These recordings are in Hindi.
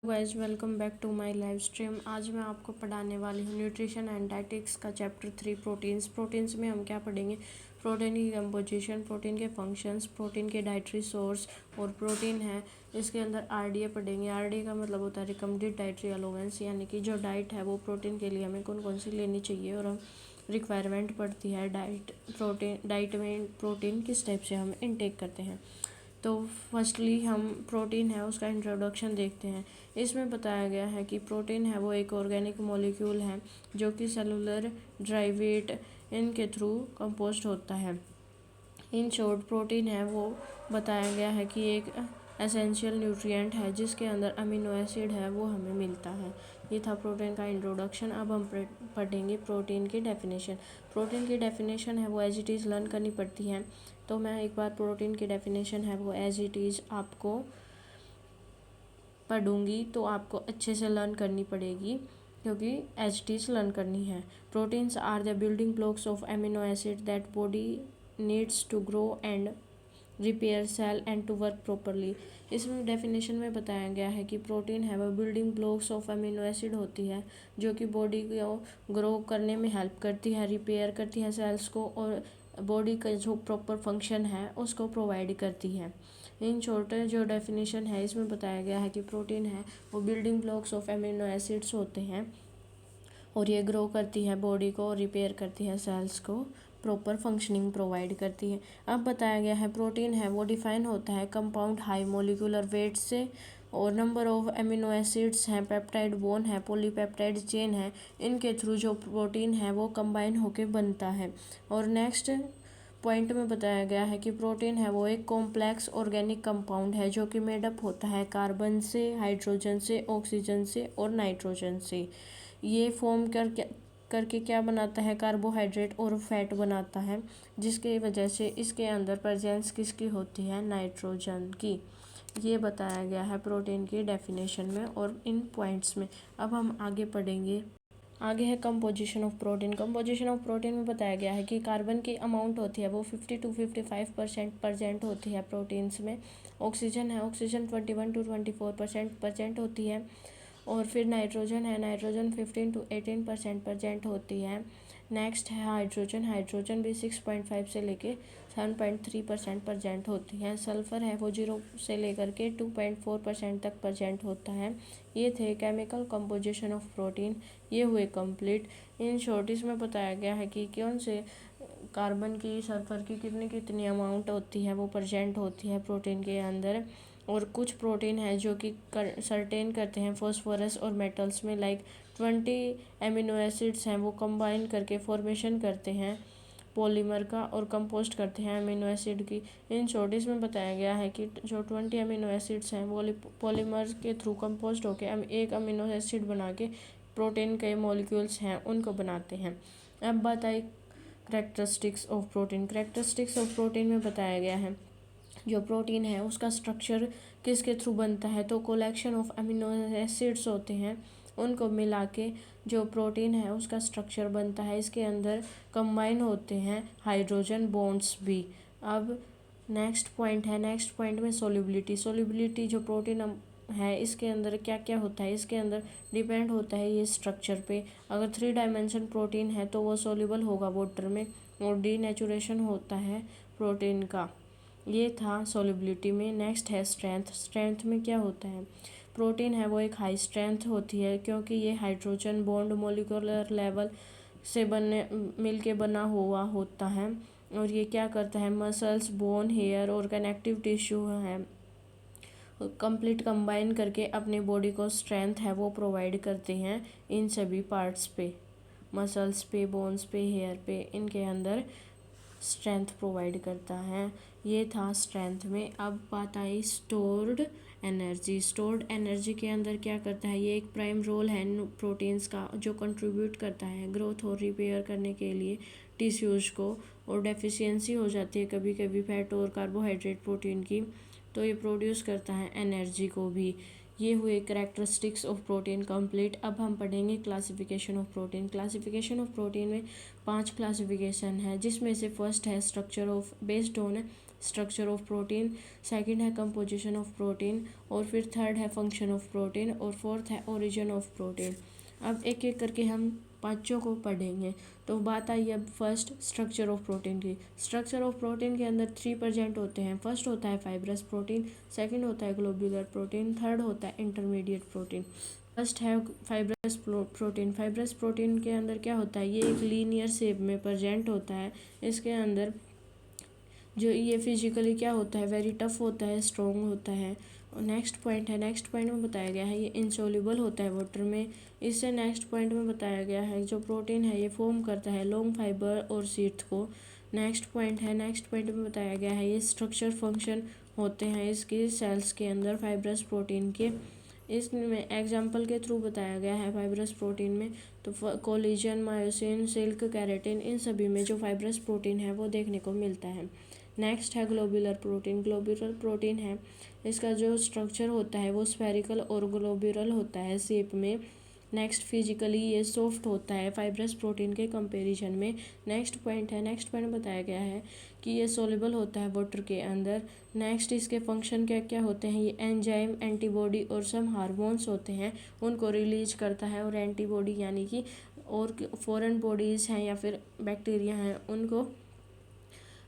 Guys welcome back to my live stream. आज मैं आपको पढ़ाने वाली हूँ न्यूट्रिशन एंड डाइटिक्स का चैप्टर 3 प्रोटीन्स। प्रोटीन्स में हम क्या पढ़ेंगे? प्रोटीन की कंपोजिशन, प्रोटीन के फंक्शंस, प्रोटीन के डाइटरी सोर्स और प्रोटीन है इसके अंदर आरडीए पढ़ेंगे। आरडीए का मतलब होता है रिकमेंडेड डाइटरी अलोवेंस, यानी कि जो डाइट है वो प्रोटीन के लिए हमें कौन कौन सी लेनी चाहिए और हम रिक्वायरमेंट पड़ती है डाइट में प्रोटीन किस टाइप से हम इनटेक करते हैं। तो फर्स्टली हम प्रोटीन है उसका इंट्रोडक्शन देखते हैं। इसमें बताया गया है कि प्रोटीन है वो एक ऑर्गेनिक मॉलिक्यूल है जो कि सेलुलर ड्राइवेट इनके थ्रू कंपोस्ट होता है। इन शॉर्ट प्रोटीन है वो बताया गया है कि एक एसेंशियल न्यूट्रिएंट है जिसके अंदर अमीनो एसिड है वो हमें मिलता है। ये था प्रोटीन का इंट्रोडक्शन। अब हम पढ़ेंगे प्रोटीन की डेफिनेशन। प्रोटीन की डेफिनेशन है वो एज इट इज़ लर्न करनी पड़ती है। तो मैं एक बार प्रोटीन की डेफिनेशन है वो एज इट इज़ आपको पढ़ूंगी, तो आपको अच्छे से लर्न करनी पड़ेगी क्योंकि एज इट इज़ लर्न करनी है। Proteins are the building blocks of amino acid that body needs to grow and repair cell and to work properly. इसमें डेफिनेशन में बताया गया है कि प्रोटीन है वह building blocks of amino acid होती है जो कि बॉडी को ग्रो करने में हेल्प करती है, रिपेयर करती है सेल्स को और बॉडी का जो प्रॉपर फंक्शन है उसको प्रोवाइड करती है। इन शॉर्ट जो डेफिनेशन है इसमें बताया गया है कि प्रोटीन है वो building blocks of amino acids होते हैं और ये ग्रो करती है बॉडी को, रिपेयर करती है सेल्स को, प्रॉपर फंक्शनिंग प्रोवाइड करती है। अब बताया गया है प्रोटीन है वो डिफाइन होता है कंपाउंड हाई मोलिकुलर वेट से और नंबर ऑफ एमिनो एसिड्स हैं, पेप्टाइड बोन है, पॉलीपेप्टाइड चेन है, इनके थ्रू जो प्रोटीन है वो कंबाइन होके बनता है। और नेक्स्ट पॉइंट में बताया गया है कि प्रोटीन है वो एक कॉम्प्लेक्स ऑर्गेनिक कंपाउंड है जो कि मेडअप होता है कार्बन से, हाइड्रोजन से, ऑक्सीजन से और नाइट्रोजन से। ये फॉर्म करके क्या बनाता है? कार्बोहाइड्रेट और फैट बनाता है, जिसकी वजह से इसके अंदर प्रेजेंस किसकी होती है? नाइट्रोजन की। ये बताया गया है प्रोटीन की डेफिनेशन में और इन पॉइंट्स में। अब हम आगे पढ़ेंगे। आगे है composition of protein. Composition of protein में बताया गया है कि कार्बन की अमाउंट होती है वो 50 to 55% प्रेजेंट होती है प्रोटीन्स में। ऑक्सीजन है, ऑक्सीजन 21 to 24% प्रेजेंट होती है। और फिर नाइट्रोजन है, नाइट्रोजन 15 to 18% प्रेजेंट होती है। नेक्स्ट है हाइड्रोजन, हाइड्रोजन भी 6.5 से लेके 7.3% प्रेजेंट होती है। सल्फर है वो 0 से लेकर के 2.4% तक प्रेजेंट होता है। ये थे केमिकल कंपोजिशन ऑफ प्रोटीन, ये हुए कंप्लीट। इन शॉर्ट इसमें बताया गया है कि कौन से कार्बन की, सल्फर की कितनी कितनी अमाउंट होती है वो प्रेजेंट होती है प्रोटीन के अंदर। और कुछ प्रोटीन है जो कि सर्टेन करते हैं फॉस्फोरस और मेटल्स में, लाइक 20 एमिनो एसिड्स हैं वो कंबाइन करके फॉर्मेशन करते हैं पॉलीमर का और कंपोस्ट करते हैं अमीनो एसिड की। इन शॉर्ट इसमें बताया गया है कि जो 20 अमीनो एसिड्स हैं वो पॉलीमर के थ्रू कंपोस्ट होकर हम एक अमीनो एसिड बना के प्रोटीन के मॉलिक्यूल्स हैं उनको बनाते हैं। अब बात आई characteristics of protein. Characteristics of protein में बताया गया है जो प्रोटीन है उसका स्ट्रक्चर किसके थ्रू बनता है? तो कलेक्शन ऑफ अमीनो एसिड्स होते हैं, उनको मिला के जो प्रोटीन है उसका स्ट्रक्चर बनता है। इसके अंदर कंबाइन होते हैं हाइड्रोजन बॉन्ड्स भी। अब नेक्स्ट पॉइंट है, नेक्स्ट पॉइंट में सोल्यूबिलिटी। सोल्यूबिलिटी जो प्रोटीन है इसके अंदर क्या क्या होता है? इसके अंदर डिपेंड होता है ये स्ट्रक्चर पे। अगर 3 डायमेंशन प्रोटीन है तो वो सोल्यूबल होगा वाटर में और डीनेचुरेशन होता है प्रोटीन का। ये था सोल्यूबिलिटी में। नेक्स्ट है स्ट्रेंथ। स्ट्रेंथ में क्या होता है? प्रोटीन है वो एक हाई स्ट्रेंथ होती है क्योंकि ये हाइड्रोजन बॉन्ड मोलिकुलर लेवल से मिलके बना हुआ होता है और ये क्या करता है? मसल्स, बोन, हेयर और कनेक्टिव टिश्यू है कंप्लीट कंबाइन करके अपनी बॉडी को स्ट्रेंथ है वो प्रोवाइड करते हैं इन सभी पार्ट्स पे, मसल्स पे, बोन्स पे, हेयर पे, इनके अंदर स्ट्रेंथ प्रोवाइड करता है। ये था स्ट्रेंथ में। अब बात आई स्टोर्ड एनर्जी। स्टोर्ड एनर्जी के अंदर क्या करता है? ये एक प्राइम रोल है प्रोटीन्स का जो कंट्रीब्यूट करता है ग्रोथ और रिपेयर करने के लिए टिश्यूज़ को। और डेफिशिएंसी हो जाती है कभी कभी फैट और कार्बोहाइड्रेट प्रोटीन की, तो ये प्रोड्यूस करता है एनर्जी को भी। ये हुए करेक्टरिस्टिक्स ऑफ प्रोटीन कंप्लीट। अब हम पढ़ेंगे classification of protein. Classification of protein में 5 क्लासिफिकेशन है जिसमें से फर्स्ट है structure of based on structure of protein, second है कंपोजिशन ऑफ प्रोटीन, और फिर थर्ड है फंक्शन ऑफ प्रोटीन, और फोर्थ है ओरिजिन ऑफ प्रोटीन। अब एक एक करके हम पांचों को पढ़ेंगे। तो बात आई अब फर्स्ट स्ट्रक्चर ऑफ प्रोटीन की। स्ट्रक्चर ऑफ प्रोटीन के अंदर 3 प्रेजेंट होते हैं। फर्स्ट होता है फाइब्रस प्रोटीन, सेकंड होता है ग्लोब्यूलर प्रोटीन, थर्ड होता है इंटरमीडिएट प्रोटीन। फर्स्ट है फाइब्रस प्रोटीन। फाइब्रस प्रोटीन के अंदर क्या होता है, ये एक लीनियर शेप में प्रेजेंट होता है। इसके अंदर जो ये फिजिकली क्या होता है, वेरी टफ होता है, स्ट्रॉन्ग होता है। और नेक्स्ट पॉइंट है, नेक्स्ट पॉइंट में बताया गया है ये इनसोल्यूबल होता है वाटर में। इससे नेक्स्ट पॉइंट में बताया गया है जो प्रोटीन है ये फॉर्म करता है लॉन्ग फाइबर और शीथ को। नेक्स्ट पॉइंट है, नेक्स्ट पॉइंट में बताया गया है ये स्ट्रक्चर फंक्शन होते हैं इसके सेल्स के अंदर फाइब्रस प्रोटीन के। इसमें एग्जाम्पल के थ्रू बताया गया है फाइब्रस प्रोटीन में। तो कोलेजन, मायोसिन, सिल्क, केराटिन, इन सभी में जो फाइब्रस प्रोटीन है वो देखने को मिलता है। नेक्स्ट है ग्लोब्यूलर प्रोटीन। ग्लोब्यूलर प्रोटीन है, इसका जो स्ट्रक्चर होता है वो स्फेरिकल और ग्लोब्यूलर होता है शेप में। नेक्स्ट फिजिकली ये सॉफ्ट होता है फाइब्रस प्रोटीन के कंपैरिजन में। नेक्स्ट पॉइंट है, नेक्स्ट पॉइंट बताया गया है कि ये सोल्यूबल होता है वाटर के अंदर। नेक्स्ट इसके फंक्शन क्या क्या होते हैं, ये एंजाइम, एंटीबॉडी और सम हार्मोन्स होते हैं उनको रिलीज करता है। और एंटीबॉडी यानी कि और फॉरेन बॉडीज़ हैं या फिर बैक्टीरिया हैं उनको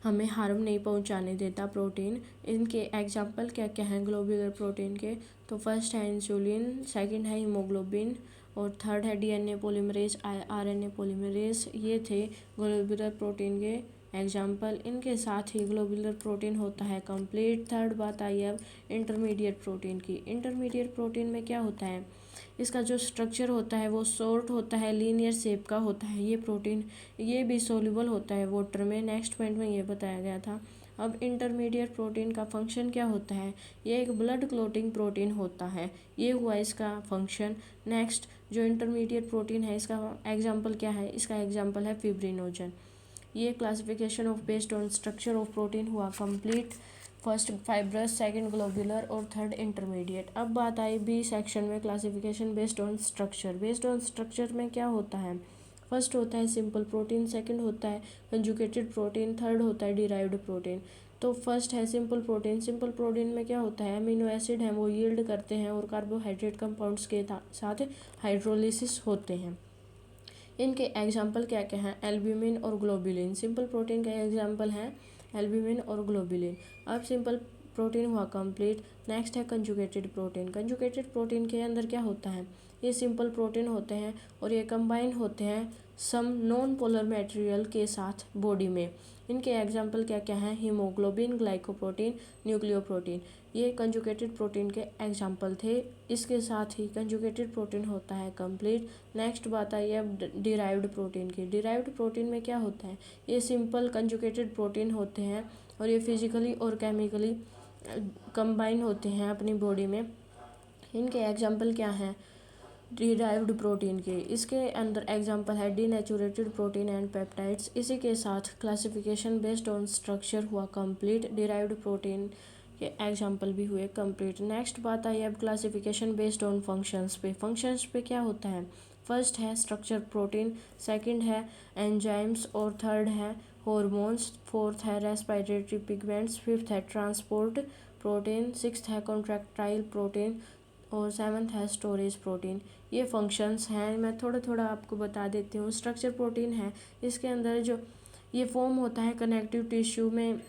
हमें हार्म नहीं पहुंचाने देता प्रोटीन। इनके एग्जाम्पल क्या क्या हैं ग्लोब्यूलर प्रोटीन के, तो फर्स्ट है इंसुलिन, सेकंड है हीमोग्लोबिन, और थर्ड है डीएनए पॉलीमरेज, आरएनए पॉलीमरेज। ये थे ग्लोब्यूलर प्रोटीन के एग्जाम्पल। इनके साथ ही ग्लोब्यूलर प्रोटीन होता है कंप्लीट। थर्ड बात आई अब इंटरमीडिएट प्रोटीन की। इंटरमीडिएट प्रोटीन में क्या होता है, इसका जो स्ट्रक्चर होता है वो शॉर्ट होता है, लीनियर शेप का होता है ये प्रोटीन। ये भी सोल्यूबल होता है वाटर में। नेक्स्ट पॉइंट में ये बताया गया था। अब इंटरमीडिएट प्रोटीन का फंक्शन क्या होता है, ये एक ब्लड क्लोटिंग प्रोटीन होता है, ये हुआ इसका फंक्शन। नेक्स्ट जो इंटरमीडिएट प्रोटीन है इसका एग्जाम्पल क्या है, इसका एग्जाम्पल है फिब्रिनोजन। ये classification of based on structure of protein हुआ complete. First fibrous, second globular और थर्ड इंटरमीडिएट। अब बात आई बी सेक्शन में, classification based on structure. Based on structure में क्या होता है, फर्स्ट होता है सिंपल प्रोटीन, सेकंड होता है कंजुगेटेड प्रोटीन, थर्ड होता है डिराइव्ड प्रोटीन। तो फर्स्ट है सिंपल प्रोटीन। सिंपल प्रोटीन में क्या होता है, अमीनो एसिड हैं वो यील्ड करते हैं और कार्बोहाइड्रेट कंपाउंड्स के साथ हाइड्रोलिसिस होते हैं। इनके एग्जाम्पल क्या क्या हैं, एल्ब्यूमिन और ग्लोबुलिन। सिंपल प्रोटीन का एग्जाम्पल है एल्ब्यूमिन और ग्लोबुलिन। अब सिंपल प्रोटीन हुआ कंप्लीट। नेक्स्ट है कंजुगेटेड प्रोटीन। कंजुगेटेड प्रोटीन के अंदर क्या होता है, ये सिंपल प्रोटीन होते हैं और ये कंबाइन होते हैं सम नॉन पोलर मटेरियल के साथ बॉडी में। इनके एग्जाम्पल क्या क्या हैं, हीमोग्लोबिन, ग्लाइकोप्रोटीन, न्यूक्लियोप्रोटीन। ये कंजुगेटेड प्रोटीन के एग्जाम्पल थे। इसके साथ ही कंजुगेटेड प्रोटीन होता है कंप्लीट। नेक्स्ट बात आई अब डिराइव्ड प्रोटीन की। डिराइव्ड प्रोटीन में क्या होता है, ये सिंपल कंजुगेटेड प्रोटीन होते हैं और ये फिजिकली और केमिकली कंबाइन होते हैं अपनी बॉडी में। इनके एग्जाम्पल क्या हैं, डिराइव्ड प्रोटीन के, इसके अंदर एग्जांपल है डीनेचुरेटेड प्रोटीन एंड पेप्टाइड्स। इसी के साथ क्लासिफिकेशन बेस्ड ऑन स्ट्रक्चर हुआ कंप्लीट। डिराइव्ड प्रोटीन के एग्जांपल भी हुए कंप्लीट। नेक्स्ट बात आई अब क्लासिफिकेशन बेस्ड ऑन फंक्शंस पे। फंक्शंस पे क्या होता है, फर्स्ट है स्ट्रक्चर प्रोटीन, सेकंड है एंजाइम्स और थर्ड है हॉर्मोन्स, फोर्थ है रेस्पिरेटरी पिगमेंट्स, फिफ्थ है ट्रांसपोर्ट प्रोटीन, सिक्स्थ है कॉन्ट्रैक्टाइल प्रोटीन और सेवन्थ है स्टोरेज प्रोटीन। ये फंक्शंस हैं, मैं थोड़ा थोड़ा आपको बता देती हूँ। स्ट्रक्चर प्रोटीन है, इसके अंदर जो ये फॉर्म होता है कनेक्टिव टिश्यू में,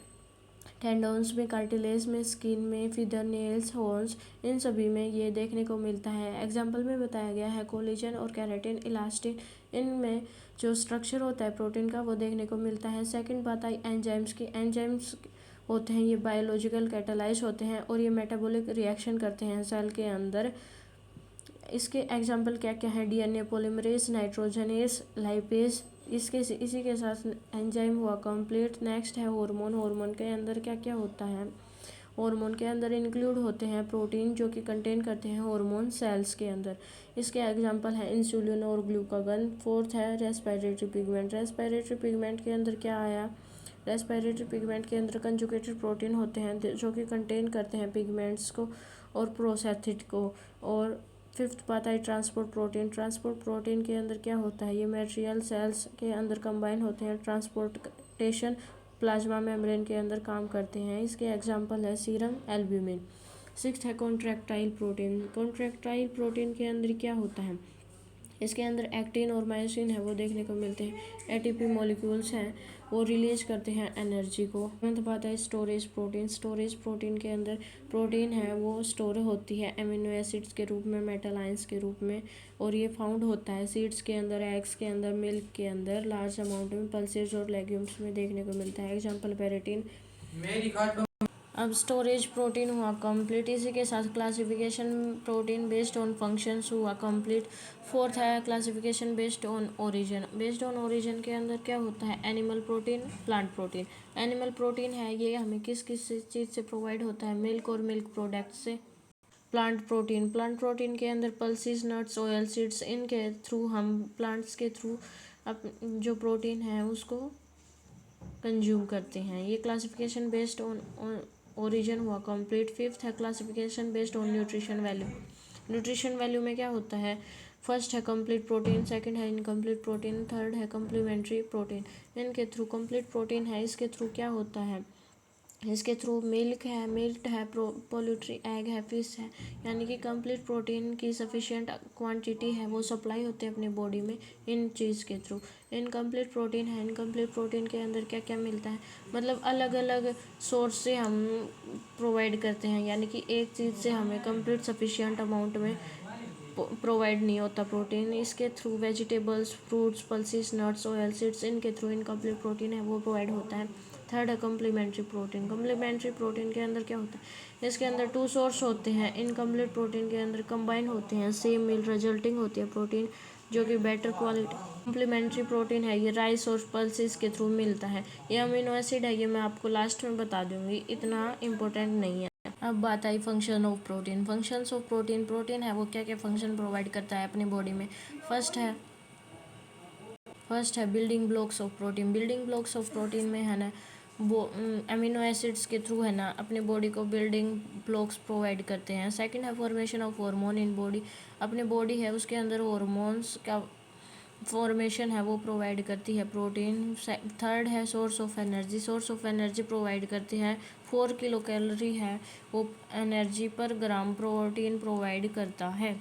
टेंडोन्स में, कार्टिलेज में, स्किन में, फिदर, नेल्स, हॉर्न्स, इन सभी में ये देखने को मिलता है। एग्जाम्पल में बताया गया है कोलेजन और केराटिन, इलास्टिन, इनमें जो स्ट्रक्चर होता है प्रोटीन का वो देखने को मिलता है। सेकंड बात आई एंजाइम्स की। एंजाइम्स होते हैं ये बायोलॉजिकल कैटालाइज होते हैं और ये मेटाबॉलिक रिएक्शन करते हैं सेल के अंदर। इसके एग्जाम्पल क्या क्या है, डीएनए पॉलीमरेज, नाइट्रोजनेस, लाइपेज। इसी के साथ एंजाइम हुआ कंप्लीट। नेक्स्ट है हार्मोन। हार्मोन के अंदर क्या क्या होता है, हार्मोन के अंदर इंक्लूड होते हैं प्रोटीन जो कि कंटेन करते हैं हार्मोन सेल्स के अंदर। इसके एग्जांपल है इंसुलिन और ग्लूकागन। फोर्थ है रेस्पिरेटरी पिगमेंट। रेस्पिरेटरी पिगमेंट के अंदर क्या आया, रेस्पिरेटरी पिगमेंट के अंदर कंजुगेटेड प्रोटीन होते हैं जो कि कंटेन करते हैं पिगमेंट्स को और प्रोसेथिड को। और फिफ्थ बात आई ट्रांसपोर्ट प्रोटीन। ट्रांसपोर्ट प्रोटीन के अंदर क्या होता है, ये मटेरियल सेल्स के अंदर कंबाइन होते हैं ट्रांसपोर्टेशन प्लाज्मा मेम्ब्रेन के अंदर काम करते हैं। इसके एग्जाम्पल है सीरम, एल्ब्यूमिन। सिक्स्थ है कॉन्ट्रैक्टाइल प्रोटीन। कॉन्ट्रैक्टाइल प्रोटीन के अंदर क्या होता है, इसके अंदर एक्टिन और मायोसिन है वो देखने को मिलते हैं। एटीपी मॉलिक्यूल्स हैं वो रिलीज करते हैं एनर्जी को। सेवंथ बात है स्टोरेज प्रोटीन। स्टोरेज प्रोटीन के अंदर प्रोटीन है वो स्टोर होती है एमिनो एसिड्स के रूप में, मेटल आयंस के रूप में, और ये फाउंड होता है सीड्स के अंदर, एग्स के अंदर, मिल्क के अंदर लार्ज अमाउंट में, पल्सेस और लेग्यूम्स में देखने को मिलता है। एग्जाम्पल पेरिटिन। अब स्टोरेज प्रोटीन हुआ कंप्लीट। इसी के साथ classification protein based on functions हुआ कंप्लीट। फोर्थ है classification based on origin. Based on origin के अंदर क्या होता है, animal protein, plant protein. Animal protein है ये हमें किस किस चीज़ से प्रोवाइड होता है, मिल्क और मिल्क प्रोडक्ट से। प्लांट प्रोटीन, प्लांट प्रोटीन के अंदर पल्सेस, नट्स, ऑयल सीड्स, इनके थ्रू हम प्लांट्स के थ्रू जो प्रोटीन है उसको कंज्यूम करते हैं। ये क्लासिफिकेशन बेस्ड ऑन ओरिजिन हुआ कंप्लीट। फिफ्थ है classification based on nutrition value. Nutrition value में क्या होता है, फर्स्ट है कंप्लीट प्रोटीन, सेकंड है इनकम्प्लीट प्रोटीन, थर्ड है कम्प्लीमेंट्री प्रोटीन। इनके थ्रू कंप्लीट प्रोटीन है, इसके थ्रू क्या होता है, इसके थ्रू मिल्क है, मीट है, पोल्ट्री, एग है, फिश है, यानी कि कंप्लीट प्रोटीन की सफिशिएंट क्वांटिटी है वो सप्लाई होती है अपनी बॉडी में इन चीज़ के थ्रू। इनकम्प्लीट प्रोटीन है, इनकम्प्लीट प्रोटीन के अंदर क्या क्या मिलता है, मतलब अलग अलग सोर्स से हम प्रोवाइड करते हैं, यानी कि एक चीज़ से हमें कंप्लीट सफिशिएंट अमाउंट में प्रोवाइड नहीं होता प्रोटीन। इसके through vegetables, fruits, pulses, nuts, oil seeds, इनके थ्रू इनकम्प्लीट प्रोटीन है वो प्रोवाइड होता है। थर्ड है कम्प्लीमेंट्री प्रोटीन। कम्प्लीमेंट्री प्रोटीन के अंदर क्या होता है, इसके अंदर टू सोर्स होते हैं। इनकम्प्लीट प्रोटीन के अंदर कंबाइन होते हैं, सेम मील रिजल्टिंग होती है प्रोटीन जो कि बेटर क्वालिटी। कम्प्लीमेंट्री प्रोटीन है ये राइस और पल्सेस के थ्रू मिलता है। ये अमीनो एसिड है, ये मैं आपको लास्ट में बता दूंगी, इतना इम्पोर्टेंट नहीं है। अब बात I function of protein. Functions of protein, protein है वो क्या क्या फंक्शन प्रोवाइड करता है अपनी बॉडी में। फर्स्ट है building blocks of protein. Building blocks of protein में है ना वो अमीनो एसिड्स के थ्रू है ना अपने बॉडी को बिल्डिंग ब्लॉक्स प्रोवाइड करते हैं। सेकंड है formation of hormone in body. अपनी बॉडी है उसके अंदर हार्मोन्स का फॉर्मेशन है वो प्रोवाइड करती है प्रोटीन। थर्ड है source of energy. Source of energy provide करती है 4 किलो कैलोरी है वो एनर्जी पर ग्राम प्रोटीन प्रोवाइड करता है।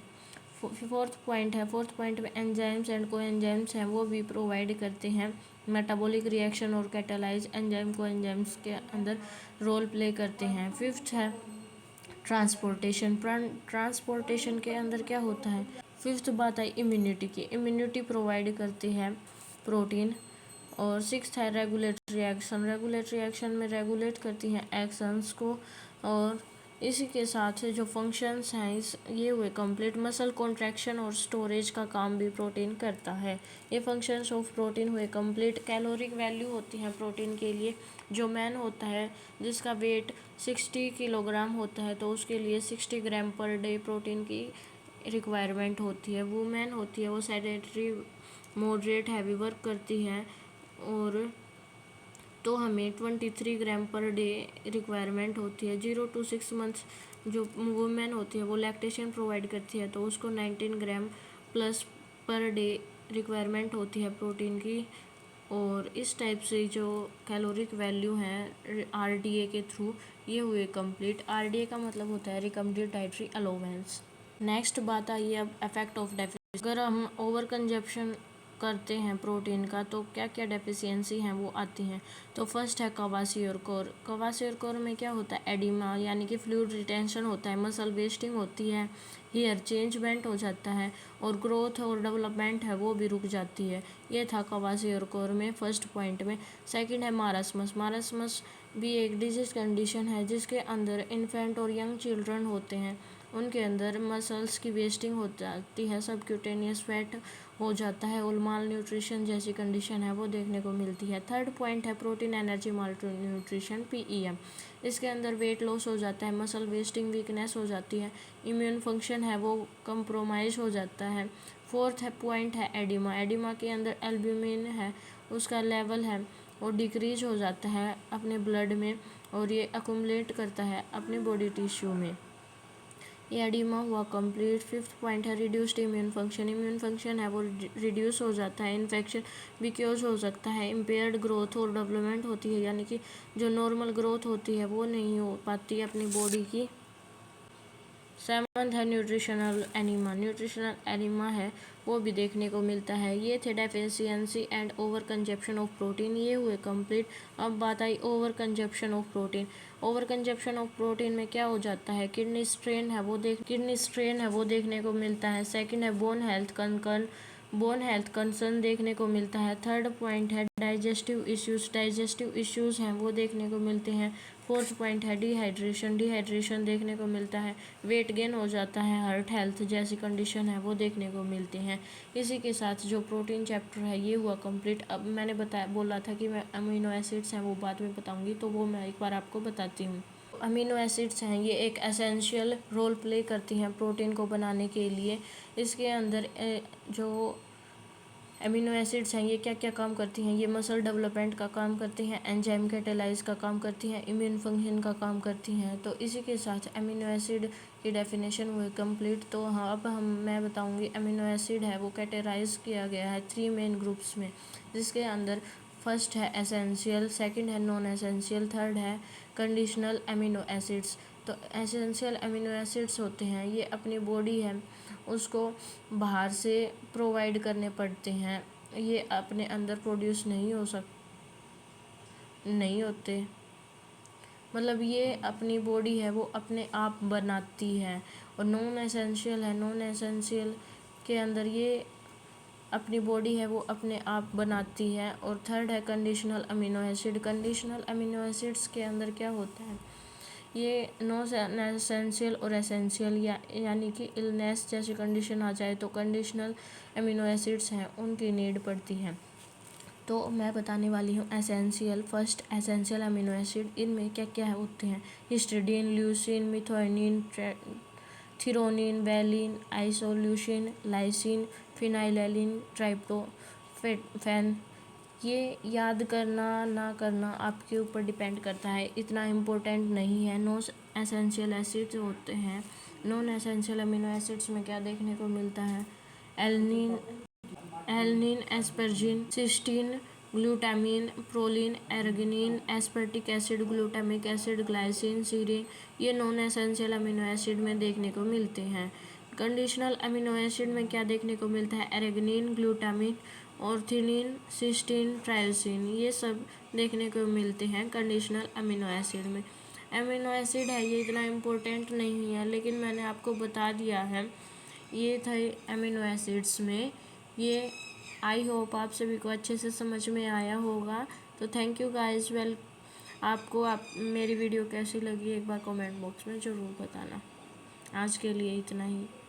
फोर्थ पॉइंट में एंजाइम्स एंड को एंजाइम्स हैं वो भी प्रोवाइड करते हैं मेटाबॉलिक रिएक्शन और कैटालाइज एंजाइम को एंजाइम्स के अंदर रोल प्ले करते हैं। फिफ्थ है ट्रांसपोर्टेशन। ट्रांसपोर्टेशन के अंदर क्या होता है, फिफ्थ बात है इम्यूनिटी की। इम्यूनिटी प्रोवाइड करती है प्रोटीन। और सिक्स्थ है रेगुलेटरी एक्शन। रेगुलेटरी एक्शन में रेगुलेट करती हैं एक्शंस को। और इसी के साथ जो फंक्शंस हैं ये हुए कंप्लीट। मसल कॉन्ट्रैक्शन और स्टोरेज का काम भी प्रोटीन करता है। ये फंक्शंस ऑफ प्रोटीन हुए कंप्लीट। कैलोरिक वैल्यू होती है प्रोटीन के लिए, जो मैन होता है जिसका वेट 60 किलोग्राम होता है तो उसके लिए 60 ग्राम पर डे प्रोटीन की रिक्वायरमेंट होती है। वुमेन होती है वो सेडेंटरी मॉडरेट हैवी वर्क करती है और तो हमें 23 ग्राम पर डे रिक्वायरमेंट होती है। 0 to 6 मंथ्स जो वुमेन होती है वो लैक्टेशन प्रोवाइड करती है तो उसको 19 gram plus per day requirement होती है प्रोटीन की। और इस टाइप से जो कैलोरिक वैल्यू है आरडीए के थ्रू ये हुए कंप्लीट। आरडीए का मतलब होता है रिकमेंडेड डाइटरी अलाउंस। नेक्स्ट बात आई अब इफेक्ट ऑफ डेफिशिएंसी। अगर हम ओवर कंजप्शन करते हैं प्रोटीन का तो क्या क्या डेफिशिएंसी हैं वो आती हैं। तो फर्स्ट है क्वासियोर। क्वासियोर में क्या होता है, एडिमा यानी कि फ्लूइड रिटेंशन होता है, मसल वेस्टिंग होती है, हेयर चेंजमेंट हो जाता है और ग्रोथ और डेवलपमेंट है वो भी रुक जाती है। ये था क्वासियोर में फर्स्ट पॉइंट में। सेकंड है मारास्मस। मारास्मस भी एक डिजीज कंडीशन है जिसके अंदर इन्फेंट और यंग चिल्ड्रन होते हैं, उनके अंदर मसल्स की वेस्टिंग हो जाती है, सबक्यूटेनियस फैट हो जाता है और माल न्यूट्रिशन जैसी कंडीशन है वो देखने को मिलती है। थर्ड पॉइंट है प्रोटीन एनर्जी माल न्यूट्रिशन पीईएम। इसके अंदर वेट लॉस हो जाता है, मसल वेस्टिंग वीकनेस हो जाती है, इम्यून फंक्शन है वो कंप्रोमाइज हो जाता है। फोर्थ है पॉइंट है एडिमा। एडिमा के अंदर एल्ब्यूमिन है उसका लेवल है वो डिक्रीज हो जाता है अपने ब्लड में और ये अकुमुलेट करता है अपने बॉडी टिश्यू में। ये एडिमा हुआ कंप्लीट। 5th पॉइंट है reduced immune function. Immune function है वो रिड्यूस हो जाता है। इन्फेक्शन बिक्योज हो सकता है। इम्पेयर्ड ग्रोथ और डेवलपमेंट होती है, यानी कि जो नॉर्मल ग्रोथ होती है वो नहीं हो पाती है अपनी बॉडी की। 7th है न्यूट्रिशनल एनीमा। न्यूट्रिशनल एनीमा है वो भी देखने को मिलता है। ये थे deficiency and over consumption of protein, ये हुए कंप्लीट। अब बात आई over consumption of protein. Over consumption of protein में क्या हो जाता है, किडनी स्ट्रेन है वो देखने को मिलता है। सेकंड है बोन हेल्थ कंसर्न देखने को मिलता है। थर्ड पॉइंट है डाइजेस्टिव इश्यूज हैं वो देखने को मिलते हैं। फोर्थ पॉइंट है डिहाइड्रेशन देखने को मिलता है। वेट गेन हो जाता है, हार्ट हेल्थ जैसी कंडीशन है वो देखने को मिलती हैं। इसी के साथ जो प्रोटीन चैप्टर है ये हुआ कंप्लीट। अब मैंने बोला था कि मैं अमीनो एसिड्स हैं वो बाद में बताऊंगी, तो वो मैं एक बार आपको बताती हूँ। अमीनो एसिड्स हैं ये एक एसेंशियल रोल प्ले करती हैं प्रोटीन को बनाने के लिए। इसके अंदर जो अमीनो एसिड्स हैं ये क्या क्या काम करती हैं, ये मसल डेवलपमेंट का काम करती हैं, एंजाइम कैटेलाइज का काम करती हैं, इम्यून फंक्शन का काम करती हैं। तो इसी के साथ अमीनो एसिड की डेफिनेशन हुई कंप्लीट। तो हाँ, अब मैं बताऊंगी अमीनो एसिड है वो कैटेगराइज किया गया है 3 मेन ग्रुप्स में, जिसके अंदर फर्स्ट है एसेंशियल, सेकंड है नॉन एसेंशियल, थर्ड है कंडीशनल अमीनो एसिड्स। तो एसेंशियल अमीनो एसिड्स होते हैं ये अपनी बॉडी है उसको बाहर से प्रोवाइड करने पड़ते हैं, ये अपने अंदर प्रोड्यूस नहीं होते, मतलब ये अपनी बॉडी है वो अपने आप बनाती है। और नॉन एसेंशियल के अंदर ये अपनी बॉडी है वो अपने आप बनाती है। और थर्ड है कंडीशनल अमीनो एसिड्स के अंदर क्या होता है, ये नॉन एसेंशियल और एसेंशियल यानी कि इलनेस जैसी कंडीशन आ जाए तो कंडीशनल अमीनो एसिड्स हैं उनकी नीड पड़ती है। तो मैं बताने वाली हूँ फर्स्ट एसेंशियल अमीनो एसिड, इनमें क्या क्या होते हैं, histidine, leucine, methionine, threonine, valine, isoleucine, lysine, phenylalanine, tryptophan. ये याद करना ना करना आपके ऊपर डिपेंड करता है, इतना इम्पोर्टेंट नहीं है। नॉन एसेंशियल एसिड्स होते हैं, नॉन एसेंशियल अमीनो एसिड्स में क्या देखने को मिलता है, alanine, asparagine, cysteine, glutamine, proline, arginine, aspartic acid, glutamic acid, glycine, serine, ये नॉन एसेंशियल अमीनो एसिड में देखने को मिलते हैं। कंडीशनल अमीनो एसिड में क्या देखने को मिलता है, एर्गिनिन, ग्लूटामिन, ऑर्थिनिन, सिस्टीन, ट्रायोसिन, ये सब देखने को मिलते हैं कंडीशनल अमीनो एसिड में। अमीनो एसिड है ये इतना इम्पोर्टेंट नहीं है, लेकिन मैंने आपको बता दिया है। ये थे अमीनो एसिड्स में। ये आई होप आप सभी को अच्छे से समझ में आया होगा। तो थैंक यू गाइस। आपको मेरी वीडियो कैसी लगी एक बार कमेंट बॉक्स में ज़रूर बताना। आज के लिए इतना ही।